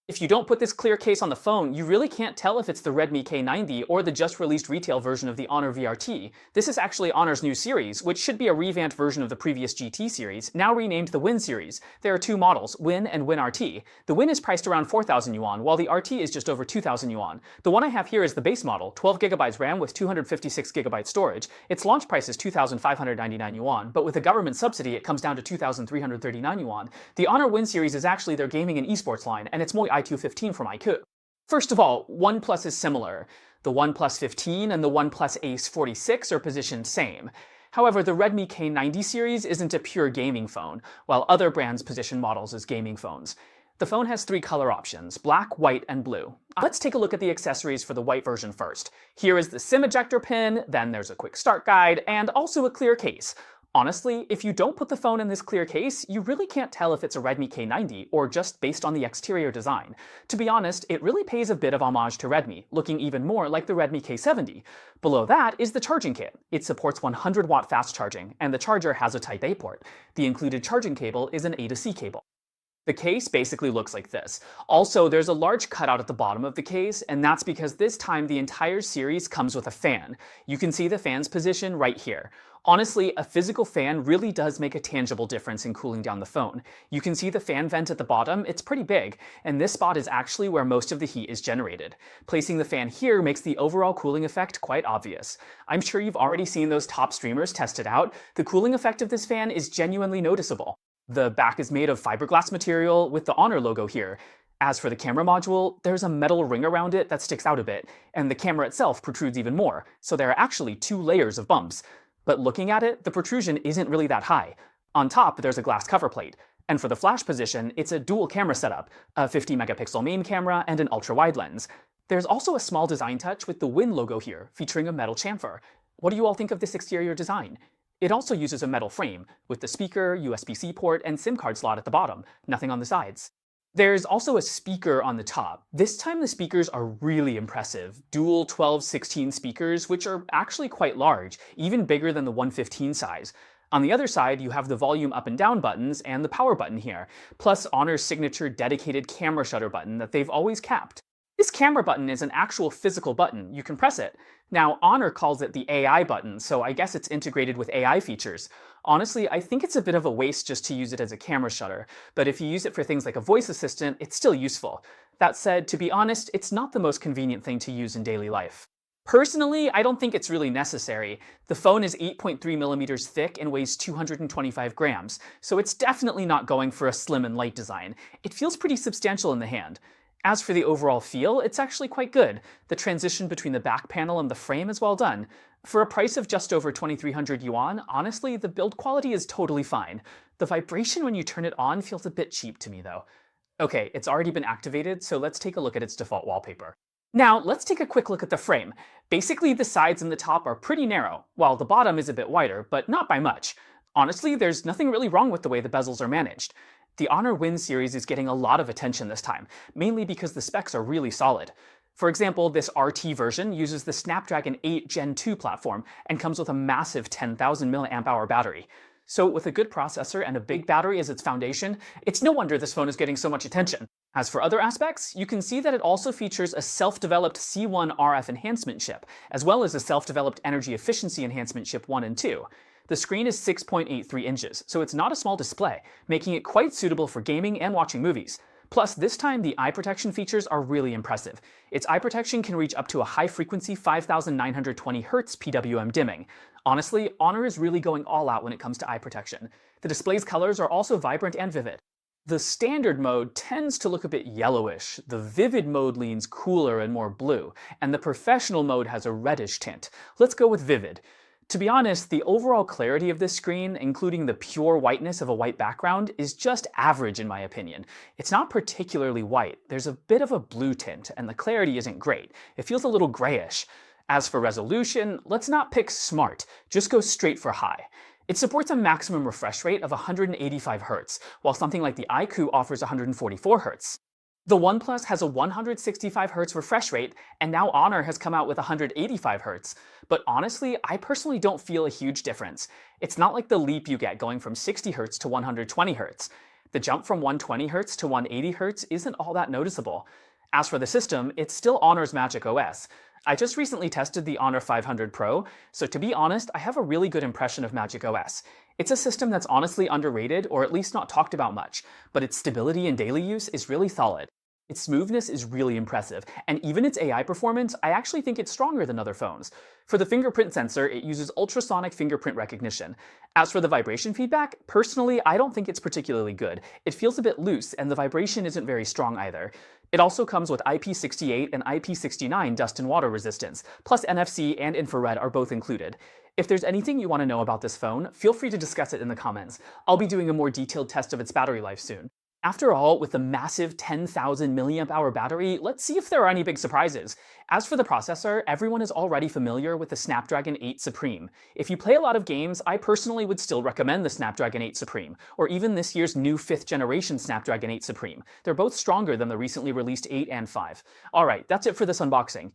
If you don't put this clear case on the phone, you really can't tell if it's the Redmi K90 or the just released retail version of the Honor VRT. This is actually Honor's new series, which should be a revamped version of the previous GT series, now renamed the Win series. There are two models, Win and Win RT. The Win is priced around 4,000 yuan, while the RT is just over 2,000 yuan. The one I have here is the base model, 12GB RAM with 256GB storage. Its launch price is 2,599 yuan, but with a government subsidy it comes down to 2,339 yuan. The Honor Win series is actually their gaming and esports line, and it's MOI i215 from iQOO. First of all, OnePlus is similar. The OnePlus 15 and the OnePlus Ace 46 are positioned same. However, the Redmi K90 series isn't a pure gaming phone, while other brands position models as gaming phones. The phone has three color options, black, white, and blue. Let's take a look at the accessories for the white version first. Here is the SIM ejector pin, then there's a quick start guide, and also a clear case. Honestly, if you don't put the phone in this clear case, you really can't tell if it's a Redmi K90 or just based on the exterior design. To be honest, it really pays a bit of homage to Redmi, looking even more like the Redmi K70. Below that is the charging kit. It supports 100-watt fast charging, and the charger has a Type-A port. The included charging cable is an A to C cable. The case basically looks like this. Also, there's a large cutout at the bottom of the case, and that's because this time the entire series comes with a fan. You can see the fan's position right here. Honestly, a physical fan really does make a tangible difference in cooling down the phone. You can see the fan vent at the bottom, it's pretty big, and this spot is actually where most of the heat is generated. Placing the fan here makes the overall cooling effect quite obvious. I'm sure you've already seen those top streamers test it out. The cooling effect of this fan is genuinely noticeable. The back is made of fiberglass material with the Honor logo here. As for the camera module, there's a metal ring around it that sticks out a bit, and the camera itself protrudes even more, so there are actually two layers of bumps. But looking at it, the protrusion isn't really that high. On top, there's a glass cover plate. And for the flash position, it's a dual camera setup, a 50-megapixel main camera and an ultra-wide lens. There's also a small design touch with the Win logo here, featuring a metal chamfer. What do you all think of this exterior design? It also uses a metal frame, with the speaker, USB-C port, and SIM card slot at the bottom, nothing on the sides. There's also a speaker on the top. This time the speakers are really impressive. Dual 12-16 speakers, which are actually quite large, even bigger than the 115 size. On the other side, you have the volume up and down buttons and the power button here, plus Honor's signature dedicated camera shutter button that they've always kept. This camera button is an actual physical button. You can press it. Now, Honor calls it the AI button, so I guess it's integrated with AI features. Honestly, I think it's a bit of a waste just to use it as a camera shutter, but if you use it for things like a voice assistant, it's still useful. That said, to be honest, it's not the most convenient thing to use in daily life. Personally, I don't think it's really necessary. The phone is 8.3mm thick and weighs 225 grams, so it's definitely not going for a slim and light design. It feels pretty substantial in the hand. As for the overall feel, it's actually quite good. The transition between the back panel and the frame is well done. For a price of just over 2,300 yuan, honestly, the build quality is totally fine. The vibration when you turn it on feels a bit cheap to me though. Okay, it's already been activated, so let's take a look at its default wallpaper. Now, let's take a quick look at the frame. Basically, the sides and the top are pretty narrow, while the bottom is a bit wider, but not by much. Honestly, there's nothing really wrong with the way the bezels are managed. The Honor Win series is getting a lot of attention this time, mainly because the specs are really solid. For example, this RT version uses the Snapdragon 8 Gen 2 platform and comes with a massive 10,000 mAh battery. So with a good processor and a big battery as its foundation, it's no wonder this phone is getting so much attention. As for other aspects, you can see that it also features a self-developed C1 RF enhancement chip, as well as a self-developed energy efficiency enhancement chip 1 and 2. The screen is 6.83 inches, so it's not a small display, making it quite suitable for gaming and watching movies. Plus, this time the eye protection features are really impressive. Its eye protection can reach up to a high-frequency 5920 Hz PWM dimming. Honestly, Honor is really going all out when it comes to eye protection. The display's colors are also vibrant and vivid. The standard mode tends to look a bit yellowish, the vivid mode leans cooler and more blue, and the professional mode has a reddish tint. Let's go with vivid. To be honest, the overall clarity of this screen, including the pure whiteness of a white background, is just average in my opinion. It's not particularly white, there's a bit of a blue tint, and the clarity isn't great. It feels a little grayish. As for resolution, let's not pick smart, just go straight for high. It supports a maximum refresh rate of 185 Hz, while something like the iQOO offers 144 Hz. The OnePlus has a 165 Hz refresh rate, and now Honor has come out with 185 Hz. But honestly, I personally don't feel a huge difference. It's not like the leap you get going from 60 Hz to 120 Hz. The jump from 120Hz to 180Hz isn't all that noticeable. As for the system, it's still Honor's Magic OS. I just recently tested the Honor 500 Pro, so to be honest, I have a really good impression of Magic OS. It's a system that's honestly underrated, or at least not talked about much, but its stability in daily use is really solid. Its smoothness is really impressive, and even its AI performance, I actually think it's stronger than other phones. For the fingerprint sensor, it uses ultrasonic fingerprint recognition. As for the vibration feedback, personally, I don't think it's particularly good. It feels a bit loose, and the vibration isn't very strong either. It also comes with IP68 and IP69 dust and water resistance, plus NFC and infrared are both included. If there's anything you want to know about this phone, feel free to discuss it in the comments. I'll be doing a more detailed test of its battery life soon. After all, with the massive 10,000 mAh battery, let's see if there are any big surprises. As for the processor, everyone is already familiar with the Snapdragon 8 Supreme. If you play a lot of games, I personally would still recommend the Snapdragon 8 Supreme, or even this year's new 5th generation Snapdragon 8 Supreme. They're both stronger than the recently released 8 and 5. Alright, that's it for this unboxing.